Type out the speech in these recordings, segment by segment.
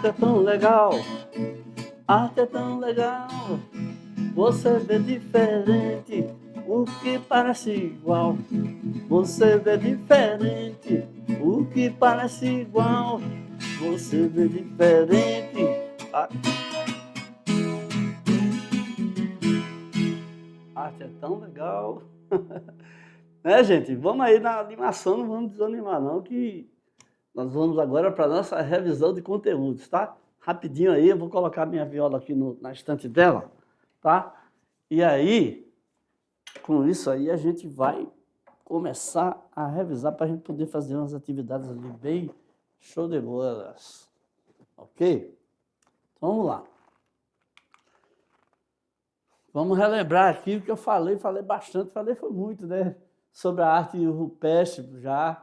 arte é tão legal, arte é tão legal. Você vê diferente o que parece igual. Você vê diferente o que parece igual. Você vê diferente. Arte é tão legal. Né, gente? Vamos aí na animação, não vamos desanimar não, que nós vamos agora para a nossa revisão de conteúdos, tá? Rapidinho aí, eu vou colocar minha viola aqui na estante dela, tá? E aí, com isso aí, a gente vai começar a revisar para a gente poder fazer umas atividades ali bem show de bolas, ok? Então, vamos lá. Vamos relembrar aqui o que eu falei bastante, foi muito, né? Sobre a arte rupestre já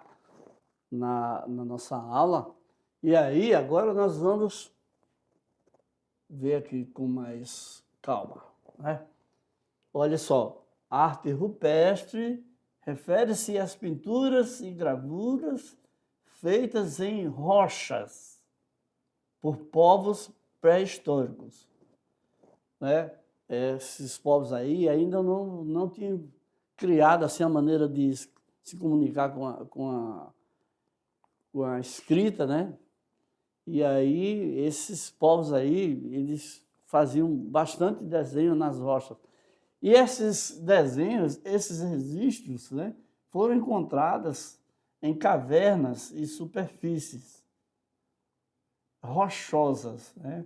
na nossa aula. E aí, agora nós vamos ver aqui com mais calma, né? Olha só, arte rupestre refere-se às pinturas e gravuras feitas em rochas por povos pré-históricos, né? Esses povos aí ainda não tinham criado assim a maneira de se comunicar com a escrita, né? E aí esses povos aí, eles faziam bastante desenho nas rochas. E esses desenhos, esses registros, né, foram encontrados em cavernas e superfícies rochosas, né?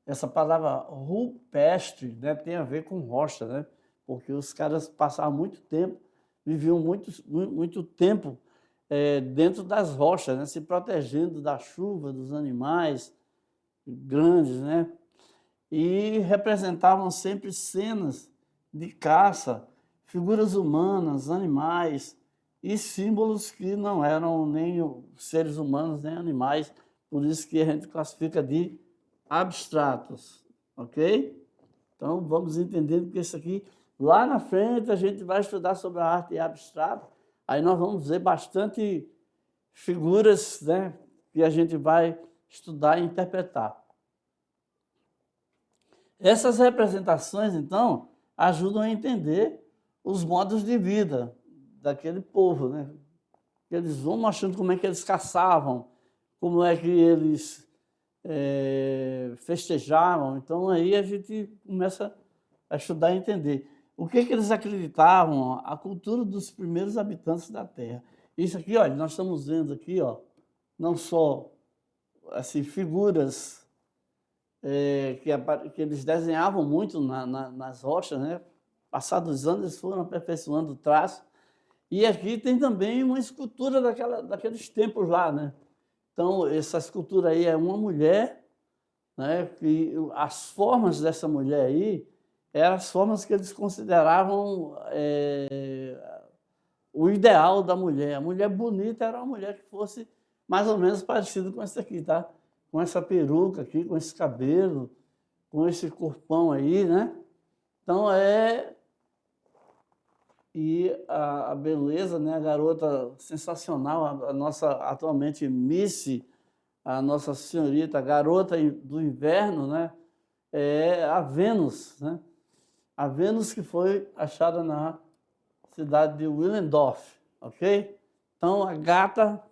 Essa palavra rupestre, né, tem a ver com rocha, né? Porque os caras passavam muito tempo, viviam muito tempo dentro das rochas, né, se protegendo da chuva, dos animais grandes, né? E representavam sempre cenas de caça, figuras humanas, animais e símbolos que não eram nem seres humanos nem animais, por isso que a gente classifica de abstratos, ok? Então, vamos entendendo que isso aqui, lá na frente, a gente vai estudar sobre a arte abstrata, aí nós vamos ver bastante figuras, né, que a gente vai estudar e interpretar. Essas representações, então, ajudam a entender os modos de vida daquele povo, né? Eles vão mostrando como é que eles caçavam, como é que eles festejavam. Então, aí a gente começa a estudar e entender o que eles acreditavam, a cultura dos primeiros habitantes da Terra. Isso aqui, olha, nós estamos vendo aqui, ó, não só assim, figuras que eles desenhavam muito nas rochas, né? Passados os anos, eles foram aperfeiçoando o traço. E aqui tem também uma escultura daqueles tempos lá, né? Então, essa escultura aí é uma mulher, né? Que as formas dessa mulher aí eram as formas que eles consideravam o ideal da mulher. A mulher bonita era uma mulher que fosse mais ou menos parecida com essa aqui, tá? Com essa peruca aqui, com esse cabelo, com esse corpão aí, né? Então, E a beleza, né? A garota sensacional, a nossa atualmente Missy, a nossa senhorita, a garota do inverno, né? É a Vênus, né? A Vênus que foi achada na cidade de Willendorf, ok? Então, a gata,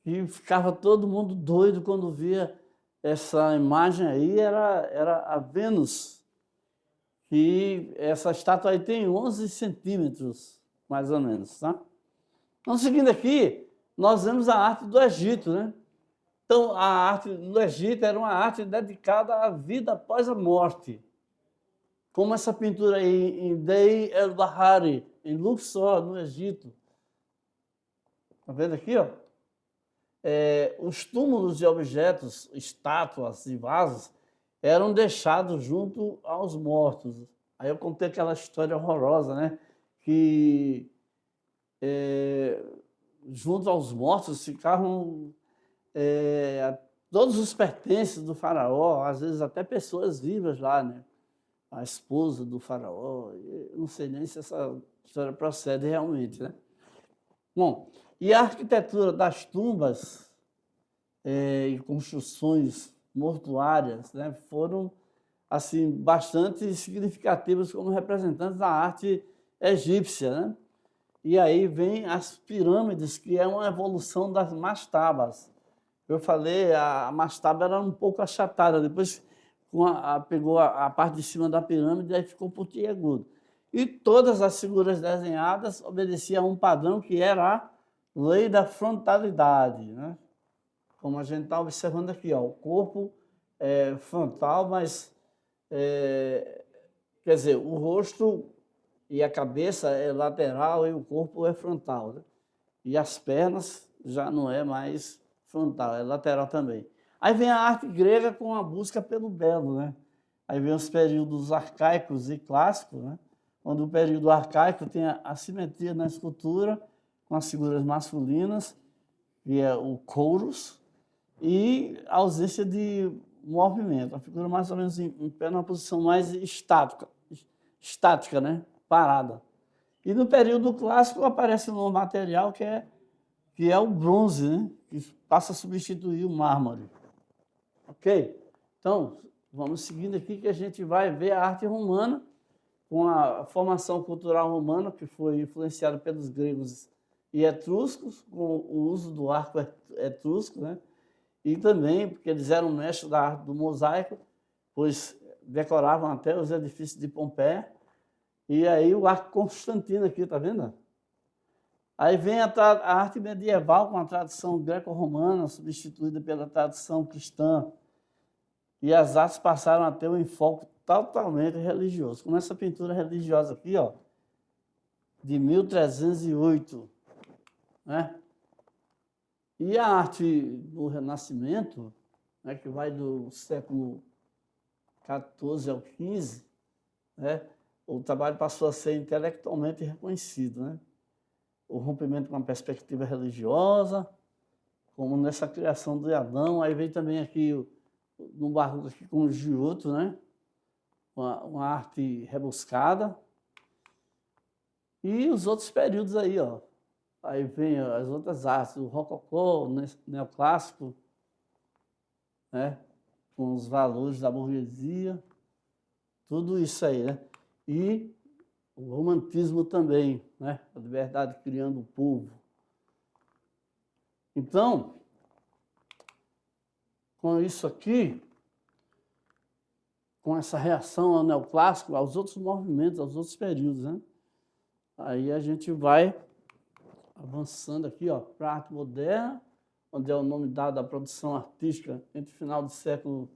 e ficava todo mundo doido quando via essa imagem aí, era a Vênus, que essa estátua aí tem 11 centímetros, mais ou menos, tá? Então, seguindo aqui, nós vemos a arte do Egito, né? Então, a arte do Egito era uma arte dedicada à vida após a morte, como essa pintura aí em Deir el-Bahari, em Luxor, no Egito. Está vendo aqui, ó? Os túmulos de objetos, estátuas e vasos eram deixados junto aos mortos. Aí eu contei aquela história horrorosa, né? Que junto aos mortos ficavam todos os pertences do faraó, às vezes até pessoas vivas lá, né? A esposa do faraó, eu não sei nem se essa história procede realmente, né? Bom, e a arquitetura das tumbas e construções mortuárias, né, foram assim bastante significativas como representantes da arte egípcia, né? E aí vem as pirâmides, que é uma evolução das mastabas. Eu falei, a mastaba era um pouco achatada, depois pegou a parte de cima da pirâmide e aí ficou pontiagudo. E todas as figuras desenhadas obedeciam a um padrão que era a lei da frontalidade, né? Como a gente está observando aqui, ó, o corpo é frontal, mas, quer dizer, o rosto e a cabeça é lateral e o corpo é frontal, né? E as pernas já não é mais frontal, é lateral também. Aí vem a arte grega com a busca pelo belo, né? Aí vem os períodos arcaicos e clássicos, né? Onde o período arcaico tem a simetria na escultura, com as figuras masculinas, que é o chorus, e a ausência de movimento. A figura mais ou menos em pé, numa posição mais estática, né? Parada. E no período clássico aparece um novo material que é o bronze, né? Que passa a substituir o mármore. Ok? Então, vamos seguindo aqui que a gente vai ver a arte romana, com a formação cultural romana, que foi influenciada pelos gregos e etruscos, com o uso do arco etrusco, né? E também porque eles eram mestres da arte do mosaico, pois decoravam até os edifícios de Pompeia. E aí o arco Constantino aqui, tá vendo? Aí vem a arte medieval com a tradição greco-romana, substituída pela tradição cristã. E as artes passaram a ter um enfoque totalmente religioso. Como essa pintura religiosa aqui, ó, de 1308, né? E a arte do Renascimento, né, que vai do século XIV ao XV, né, o trabalho passou a ser intelectualmente reconhecido, né? O rompimento com a perspectiva religiosa, como nessa criação do Adão. Aí vem também aqui no barroco aqui com o Giotto, né? Uma arte rebuscada. E os outros períodos aí, ó. Aí vem as outras artes, o rococó, o neoclássico, né? Com os valores da burguesia, tudo isso aí, né? E o romantismo também, né? A liberdade criando o povo. Então, com isso aqui, com essa reação ao neoclássico, aos outros movimentos, aos outros períodos, né? Aí a gente vai avançando aqui, ó, para a arte moderna, onde é o nome dado à produção artística entre o final do século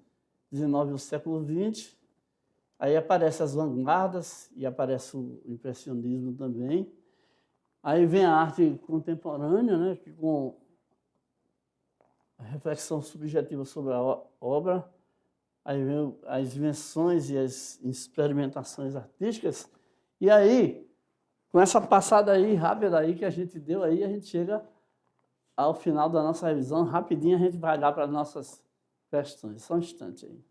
XIX e o século XX. Aí aparecem as vanguardas e aparece o impressionismo também. Aí vem a arte contemporânea, né, que com a reflexão subjetiva sobre a obra. Aí vem as invenções e as experimentações artísticas. E aí, com essa passada aí, rápida aí que a gente deu aí, a gente chega ao final da nossa revisão. Rapidinho a gente vai lá para as nossas questões. Só um instante aí.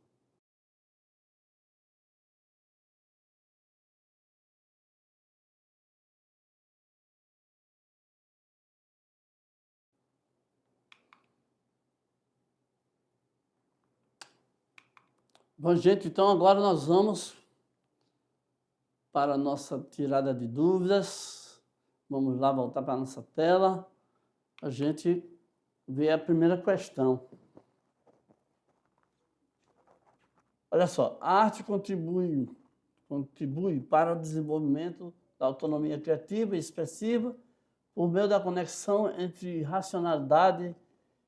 Bom, gente, então agora nós vamos para a nossa tirada de dúvidas. Vamos lá voltar para a nossa tela. A gente vê a primeira questão. Olha só, a arte contribui para o desenvolvimento da autonomia criativa e expressiva por meio da conexão entre racionalidade,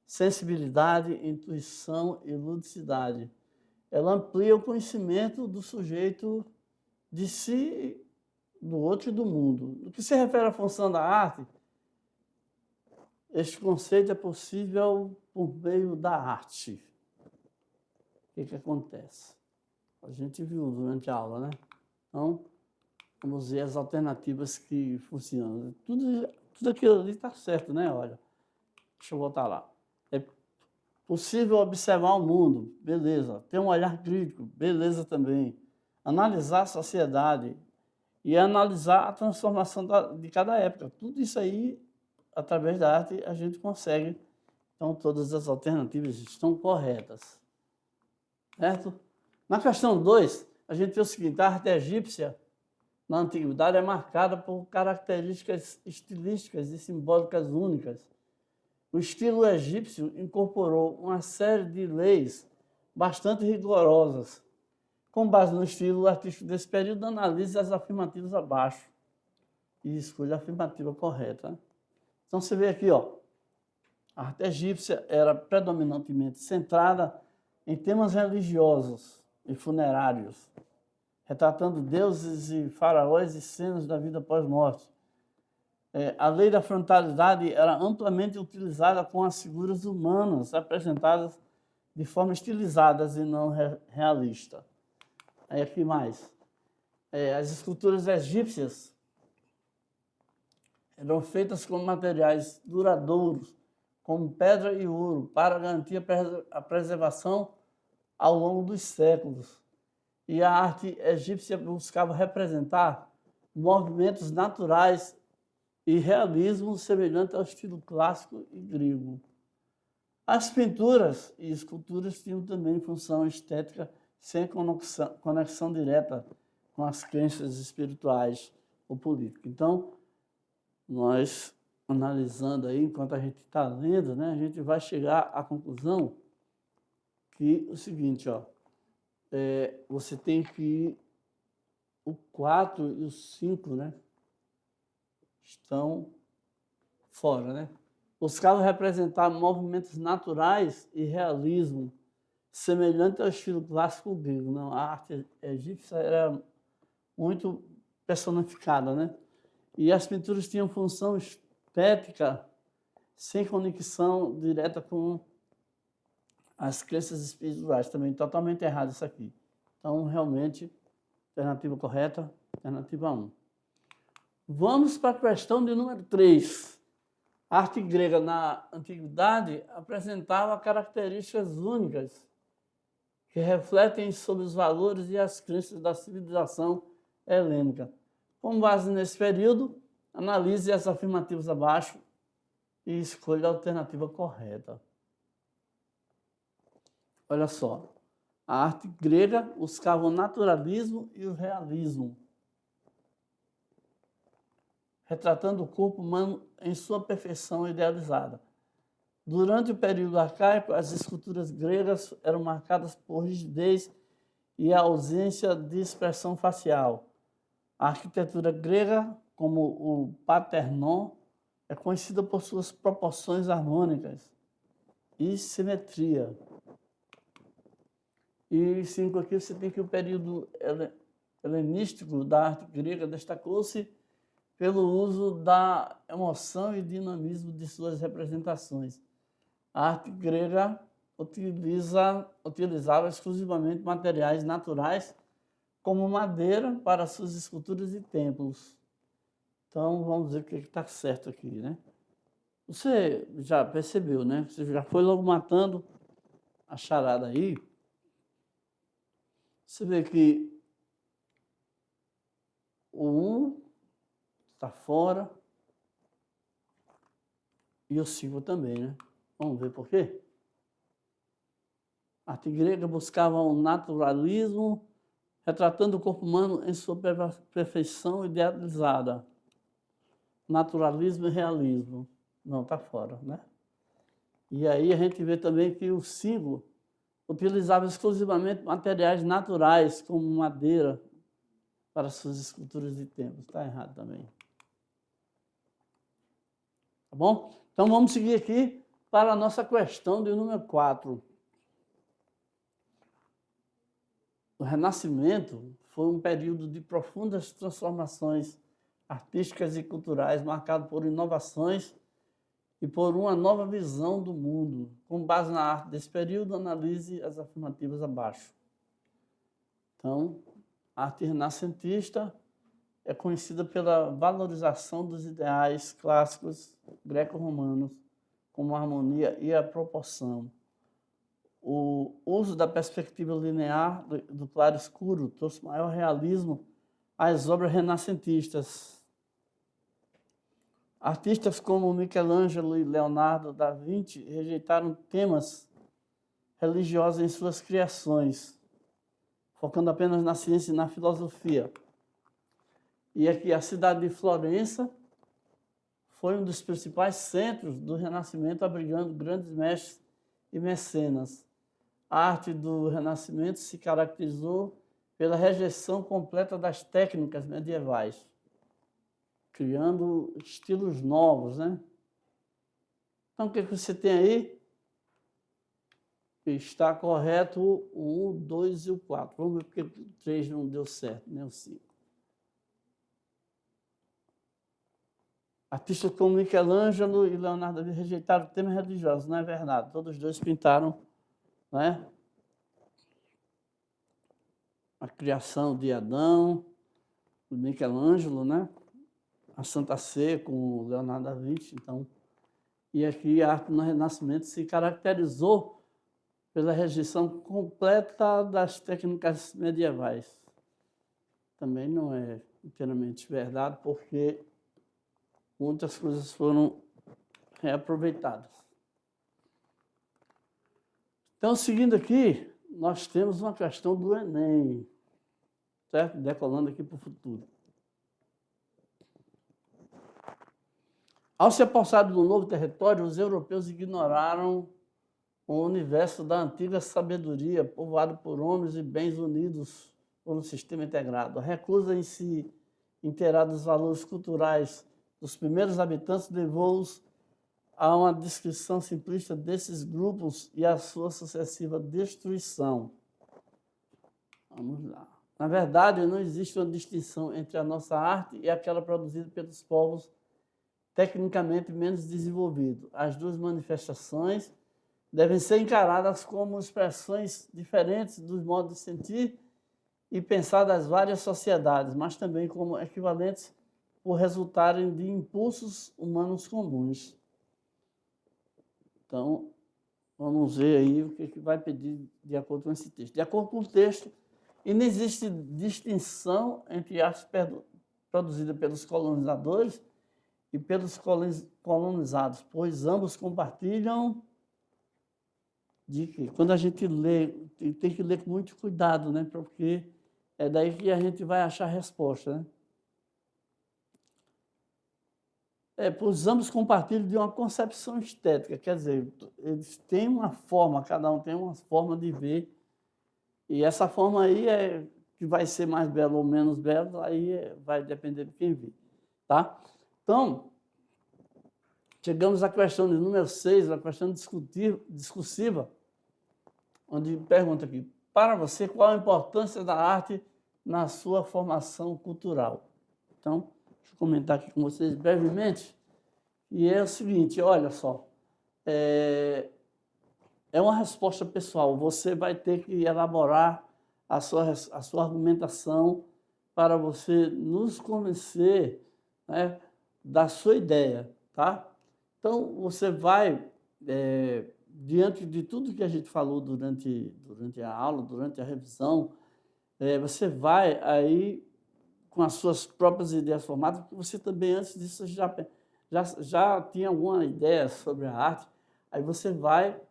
sensibilidade, intuição e ludicidade. Ela amplia o conhecimento do sujeito de si, do outro e do mundo. No que se refere à função da arte, este conceito é possível por meio da arte. O que acontece? A gente viu durante a aula, né? Então, vamos ver as alternativas que funcionam. Tudo aquilo ali está certo, né? Olha, deixa eu voltar lá. É possível observar o mundo, beleza. Ter um olhar crítico, beleza também. Analisar a sociedade e analisar a transformação de cada época. Tudo isso aí, através da arte, a gente consegue. Então, todas as alternativas estão corretas. Certo? Na questão 2, a gente vê o seguinte: a arte egípcia, na antiguidade, é marcada por características estilísticas e simbólicas únicas. O estilo egípcio incorporou uma série de leis bastante rigorosas. Com base no estilo artístico desse período, analise as afirmativas abaixo e escolha a afirmativa correta. Então, você vê aqui, ó, a arte egípcia era predominantemente centrada em temas religiosos e funerários, retratando deuses e faraós e cenas da vida pós-morte. A lei da frontalidade era amplamente utilizada com as figuras humanas apresentadas de forma estilizadas e não realista. Aí aqui mais. As esculturas egípcias eram feitas com materiais duradouros, como pedra e ouro, para garantir a preservação ao longo dos séculos. E a arte egípcia buscava representar movimentos naturais e realismo semelhante ao estilo clássico e grego. As pinturas e esculturas tinham também função estética sem conexão direta com as crenças espirituais ou políticas. Então, nós, analisando aí, enquanto a gente está lendo, né, a gente vai chegar à conclusão que o seguinte, ó, você tem que o 4 e o 5, né, estão fora, né? Buscava representar movimentos naturais e realismo, semelhante ao estilo clássico grego. Não, a arte egípcia era muito personificada, né? E as pinturas tinham função estética sem conexão direta com as crenças espirituais. Também totalmente errado isso aqui. Então, realmente, alternativa correta, alternativa 1. Vamos para a questão de número 3. A arte grega na antiguidade apresentava características únicas que refletem sobre os valores e as crenças da civilização helênica. Com base nesse período, analise as afirmativas abaixo e escolha a alternativa correta. Olha só, a arte grega buscava o naturalismo e o realismo, retratando o corpo humano em sua perfeição idealizada. Durante o período arcaico, as esculturas gregas eram marcadas por rigidez e a ausência de expressão facial. A arquitetura grega, como o Parthenon, é conhecida por suas proporções harmônicas e simetria. E 5 aqui você tem que o período helenístico da arte grega destacou-se pelo uso da emoção e dinamismo de suas representações. A arte grega utilizava exclusivamente materiais naturais, como madeira, para suas esculturas e templos. Então, vamos ver o que está certo aqui, né? Você já percebeu, né? Você já foi logo matando a charada aí. Você vê que o 1 está fora e o 5 também, né? Vamos ver por quê? A arte grega buscava um naturalismo, retratando o corpo humano em sua perfeição idealizada. Naturalismo e realismo. Não, está fora, né? E aí a gente vê também que o 5 utilizava exclusivamente materiais naturais, como madeira, para suas esculturas de templos. Está errado também. Tá bom? Então vamos seguir aqui para a nossa questão de número 4. O Renascimento foi um período de profundas transformações artísticas e culturais, marcado por inovações e por uma nova visão do mundo. Com base na arte desse período, analise as afirmativas abaixo. Então, a arte renascentista é conhecida pela valorização dos ideais clássicos greco-romanos, como a harmonia e a proporção. O uso da perspectiva linear do claro-escuro trouxe maior realismo às obras renascentistas. Artistas como Michelangelo e Leonardo da Vinci rejeitaram temas religiosos em suas criações, focando apenas na ciência e na filosofia. E aqui a cidade de Florença foi um dos principais centros do Renascimento, abrigando grandes mestres e mecenas. A arte do Renascimento se caracterizou pela rejeição completa das técnicas medievais, criando estilos novos, né? Então, o que você tem aí? Está correto o 1, 2 e o 4. Vamos ver porque o 3 não deu certo, nem o 5. Artistas como Michelangelo e Leonardo da Vinci rejeitaram temas religiosos, não é verdade. Todos os dois pintaram, né, a criação de Adão, o Michelangelo, né, a Santa Sé com o Leonardo da Vinci. Então, e aqui a arte no Renascimento se caracterizou pela rejeição completa das técnicas medievais. Também não é inteiramente verdade, porque muitas coisas foram reaproveitadas. Então, seguindo aqui, nós temos uma questão do Enem, certo? Decolando aqui para o futuro. Ao se apossar do novo território, os europeus ignoraram o universo da antiga sabedoria, povoado por homens e bens unidos por um sistema integrado. A recusa em se inteirar dos valores culturais dos primeiros habitantes levou-os a uma descrição simplista desses grupos e a sua sucessiva destruição. Vamos lá. Na verdade, não existe uma distinção entre a nossa arte e aquela produzida pelos povos tecnicamente menos desenvolvidos. As duas manifestações devem ser encaradas como expressões diferentes dos modos de sentir e pensar das várias sociedades, mas também como equivalentes por resultarem de impulsos humanos comuns. Então, vamos ver aí o que vai pedir de acordo com esse texto. De acordo com o texto, e não existe distinção entre arte produzida pelos colonizadores e pelos colonizados, pois ambos compartilham de que, quando a gente lê, tem que ler com muito cuidado, né? Porque é daí que a gente vai achar a resposta, né? Pois ambos compartilham de uma concepção estética, quer dizer, eles têm uma forma, cada um tem uma forma de ver, e essa forma aí é que vai ser mais bela ou menos bela, aí vai depender de quem vê, tá? Então, chegamos à questão de número 6, a questão discursiva, onde pergunta aqui, para você, qual a importância da arte na sua formação cultural? Então, deixa eu comentar aqui com vocês brevemente. E é o seguinte, olha só, é uma resposta pessoal. Você vai ter que elaborar a sua argumentação para você nos convencer, né, da sua ideia, tá? Então, você vai, diante de tudo que a gente falou durante a aula, durante a revisão, você vai aí com as suas próprias ideias formadas, porque você também, antes disso, já tinha alguma ideia sobre a arte, aí você vai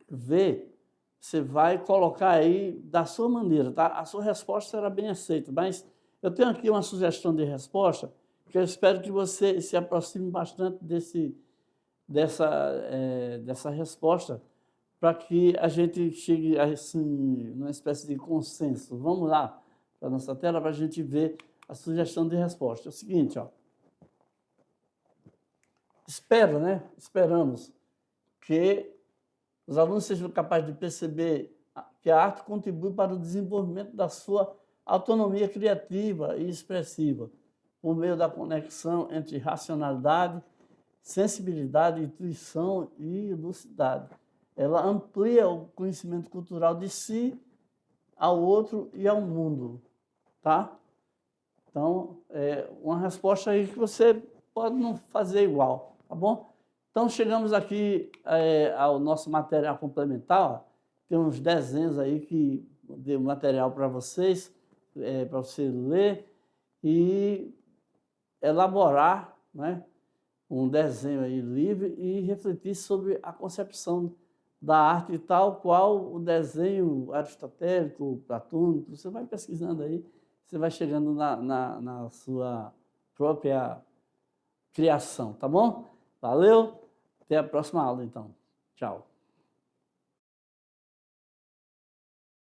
ver, você vai colocar aí da sua maneira, tá? A sua resposta será bem aceita, mas eu tenho aqui uma sugestão de resposta, que eu espero que você se aproxime bastante dessa resposta, para que a gente chegue assim, numa espécie de consenso. Vamos lá para a nossa tela para a gente ver a sugestão de resposta. É o seguinte, ó. Esperamos que os alunos sejam capazes de perceber que a arte contribui para o desenvolvimento da sua autonomia criativa e expressiva, por meio da conexão entre racionalidade, sensibilidade, intuição e lucidez. Ela amplia o conhecimento cultural de si, ao outro e ao mundo, tá? Então, uma resposta aí que você pode não fazer igual, tá bom? Então, chegamos aqui ao nosso material complementar, ó. Tem uns desenhos aí que deu material para vocês, para você ler e elaborar, né? Um desenho aí livre e refletir sobre a concepção da arte tal qual o desenho aristotélico, platônico. Você vai pesquisando aí, você vai chegando na sua própria criação, tá bom? Valeu, até a próxima aula então. Tchau.